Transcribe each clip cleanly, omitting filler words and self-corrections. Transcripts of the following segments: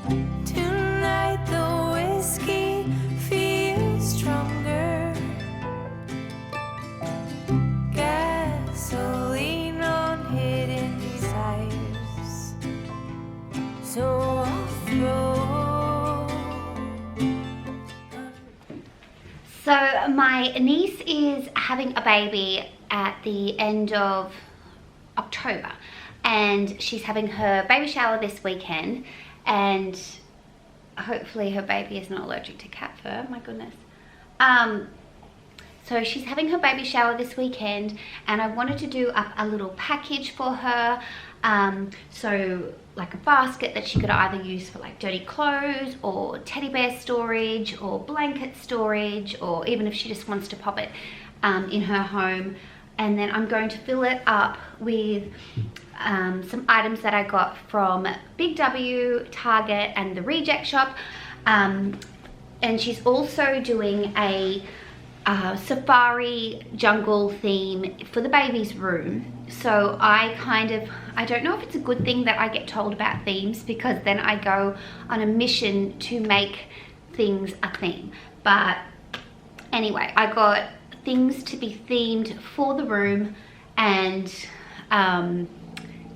Tonight the whiskey feels stronger. Gasoline on hidden desires. So I'll throw. So my niece is having a baby at the end of October, and she's having her baby shower this weekend, and hopefully her baby is not allergic to cat fur. My goodness. So she's having her baby shower this weekend, and I wanted to do up a little package for her. So like a basket that she could either use for like dirty clothes or teddy bear storage or blanket storage, or even if she just wants to pop it in her home. And then I'm going to fill it up with some items that I got from BigW, Target, and the Reject Shop. And she's also doing a safari jungle theme for the baby's room. So I don't know if it's a good thing that I get told about themes, because then I go on a mission to make things a theme. But anyway, I got things to be themed for the room, and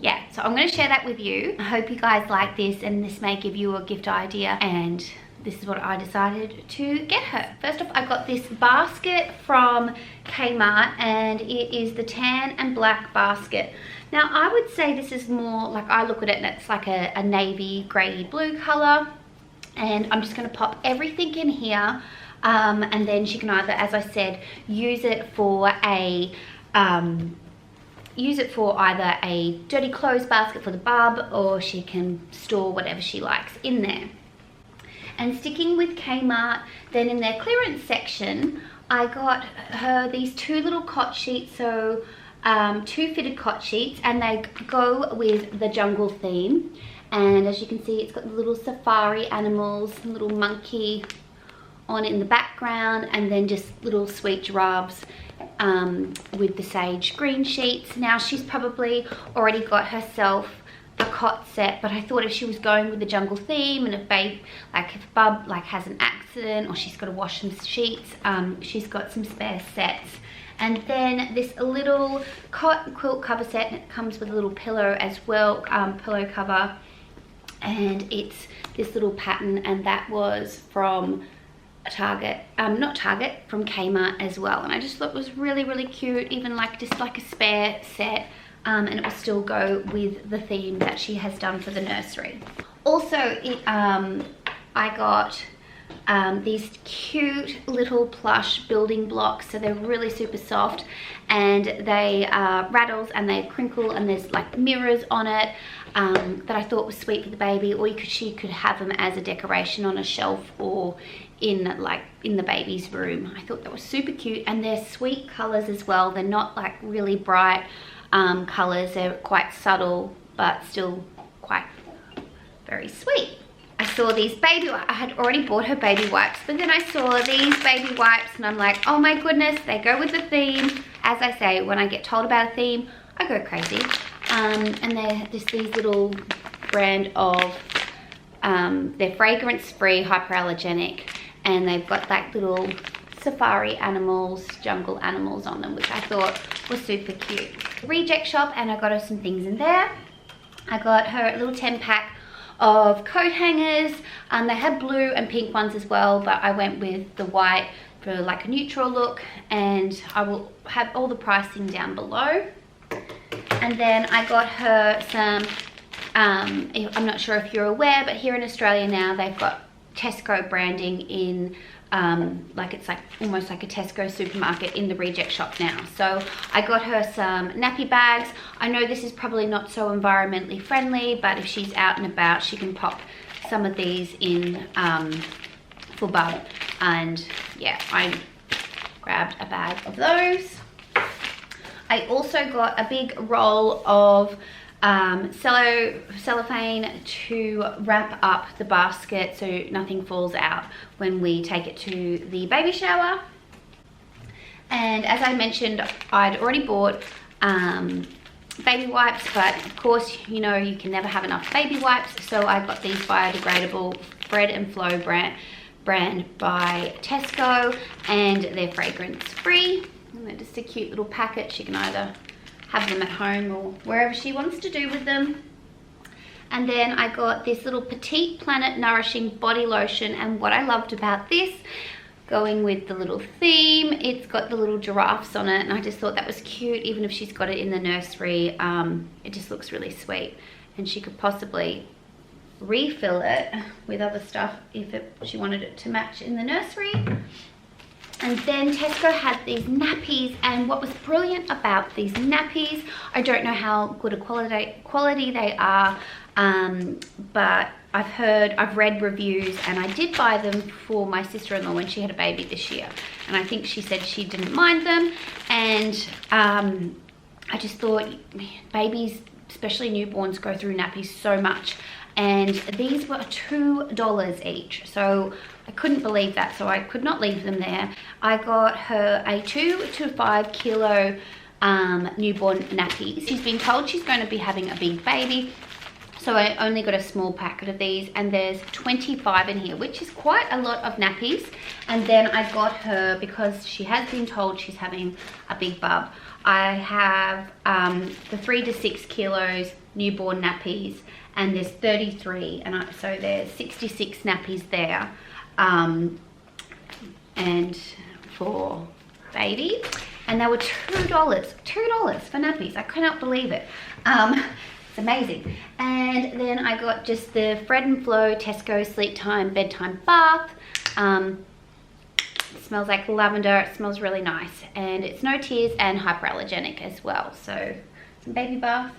yeah, so I'm going to share that with you. I hope you guys like this, and this may give you a gift idea, and this is what I decided to get her. First off, I got this basket from Kmart, and it is the tan and black basket. Now I would say this is more like, I look at it and it's like a navy grey blue color, and I'm just going to pop everything in here. And then she can either, as I said, use it for either a dirty clothes basket for the bub, or she can store whatever she likes in there. And sticking with Kmart, then in their clearance section, I got her these two little cot sheets, so two fitted cot sheets, and they go with the jungle theme. And as you can see, it's got the little safari animals, little monkey on it in the background, and then just little sweet giraffes with the sage green sheets. Now she's probably already got herself a cot set, but I thought if she was going with the jungle theme, and if bub has an accident or she's got to wash some sheets, she's got some spare sets. And then this little cot quilt cover set, and it comes with a little pillow as well, pillow cover, and it's this little pattern, and that was from Target, not Target, from Kmart as well. And I just thought it was really, really cute, even just like a spare set, and it will still go with the theme that she has done for the nursery. Also, I got these cute little plush building blocks. So they're really super soft, and they rattles and they crinkle, and there's like mirrors on it that I thought was sweet for the baby, or she could have them as a decoration on a shelf or in the baby's room. I thought that was super cute, and they're sweet colors as well. They're not like really bright colors. They're quite subtle, but still quite very sweet. I saw these I had already bought her baby wipes, but then I saw these baby wipes, and I'm like, oh my goodness, they go with the theme. As I say, when I get told about a theme, I go crazy. And they're just these little brand of, they're fragrance-free, hypoallergenic, and they've got like little safari animals, jungle animals on them, which I thought was super cute. Reject Shop, and I got her some things in there. I got her a little 10-pack of coat hangers. They had blue and pink ones as well, but I went with the white for like a neutral look, and I will have all the pricing down below. And then I got her some, I'm not sure if you're aware, but here in Australia now they've got Tesco branding in it's like almost like a Tesco supermarket in the Reject Shop now. So I got her some nappy bags. I know this is probably not so environmentally friendly, but if she's out and about, she can pop some of these in for bub. And yeah, I grabbed a bag of those. I also got a big roll of cellophane to wrap up the basket so nothing falls out when we take it to the baby shower. And as I mentioned, I'd already bought baby wipes, but of course, you know, you can never have enough baby wipes. So I got these biodegradable Fred and Flow brand by Tesco, and they're fragrance free. And they're just a cute little packet. She can either have them at home or wherever she wants to do with them. And then I got this little Petite Planet Nourishing Body Lotion, and what I loved about this, going with the little theme, it's got the little giraffes on it, and I just thought that was cute. Even if she's got it in the nursery, it just looks really sweet, and she could possibly refill it with other stuff if she wanted it to match in the nursery. And then Tesco had these nappies, and what was brilliant about these nappies, I don't know how good a quality they are, but I've read reviews, and I did buy them for my sister-in-law when she had a baby this year, and I think she said she didn't mind them. And I just thought, babies, especially newborns, go through nappies so much, and these were $2 each, so I couldn't believe that, so I could not leave them there. I got her a 2 to 5 kilo newborn nappy. She's been told she's going to be having a big baby, so I only got a small packet of these, and there's 25 in here, which is quite a lot of nappies. And then I got her, because she has been told she's having a big bub, I have the 3 to 6 kilos newborn nappies, and there's 33, and so there's 66 nappies there, and for baby, and they were $2 for nappies. I cannot believe it. It's amazing. And then I got just the Fred and Flow Tesco Sleep Time Bedtime Bath. It smells like lavender. It smells really nice, and it's no tears and hyperallergenic as well. So some baby bath.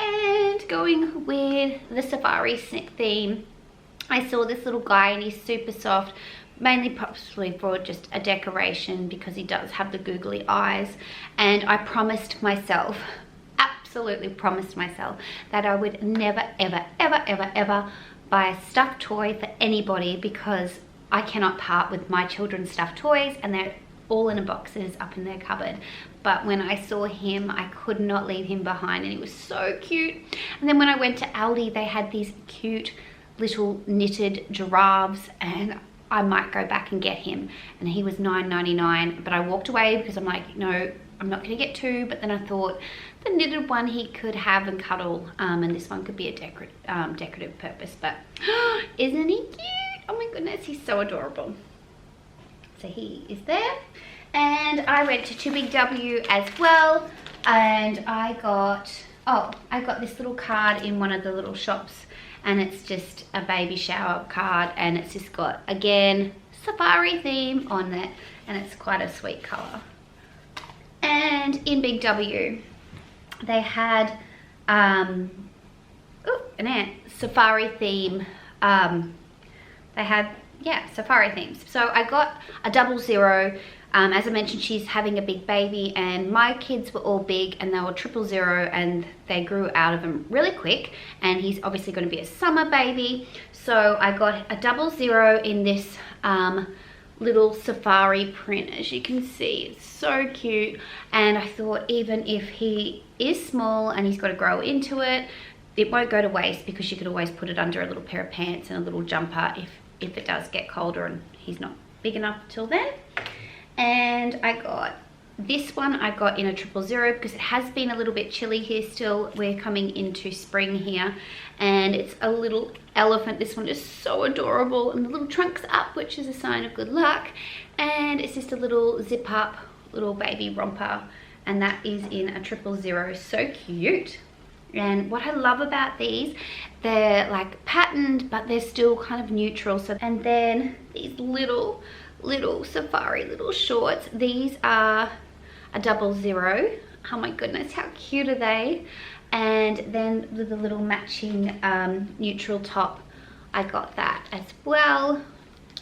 And going with the safari theme, I saw this little guy, and he's super soft, mainly possibly for just a decoration because he does have the googly eyes. And I promised myself, absolutely promised myself, that I would never, ever, ever, ever, ever buy a stuffed toy for anybody, because I cannot part with my children's stuffed toys, and they're all in boxes up in their cupboard. But when I saw him, I could not leave him behind, and he was so cute. And then when I went to Aldi, they had these cute little knitted giraffes, and I might go back and get him, and he was $9.99, but I walked away because I'm like, no, I'm not going to get two. But then I thought the knitted one he could have and cuddle, and this one could be a decorative purpose. But isn't he cute? Oh my goodness, he's so adorable. So he is there. And I went to BigW as well, and I got this little card in one of the little shops, and it's just a baby shower card, and it's just got, again, safari theme on it, and it's quite a sweet color. And in BigW, they had an ant safari theme. They had, yeah, safari themes. So I got a 00. As I mentioned, she's having a big baby, and my kids were all big, and they were 000, and they grew out of them really quick, and he's obviously going to be a summer baby. So I got a 00 in this little safari print. As you can see, it's so cute, and I thought even if he is small and he's got to grow into it, it won't go to waste, because you could always put it under a little pair of pants and a little jumper if it does get colder and he's not big enough till then. And I got this one, I got in a 000 because it has been a little bit chilly here still. We're coming into spring here, and it's a little elephant. This one is so adorable, and the little trunk's up, which is a sign of good luck. And it's just a little zip up little baby romper, and that is in a 000. So cute. And what I love about these, they're like patterned, but they're still kind of neutral. So, and then these little safari little shorts, these are a 00. Oh my goodness, how cute are they? And then with the little matching neutral top, I got that as well,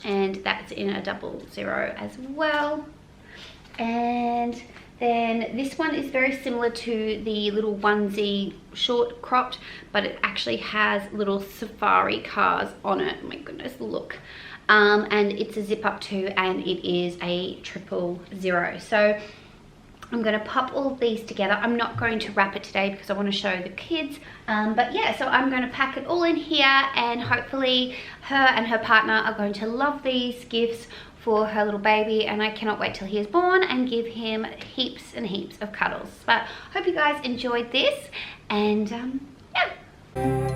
and that's in a 00 as well. And then this one is very similar to the little onesie short cropped, but it actually has little safari cars on it. Oh my goodness, look. And it's a zip up too, and it is a 000. So I'm going to pop all of these together. I'm not going to wrap it today because I want to show the kids. But yeah, so I'm going to pack it all in here, and hopefully her and her partner are going to love these gifts for her little baby, and I cannot wait till he is born and give him heaps and heaps of cuddles. But hope you guys enjoyed this, and yeah.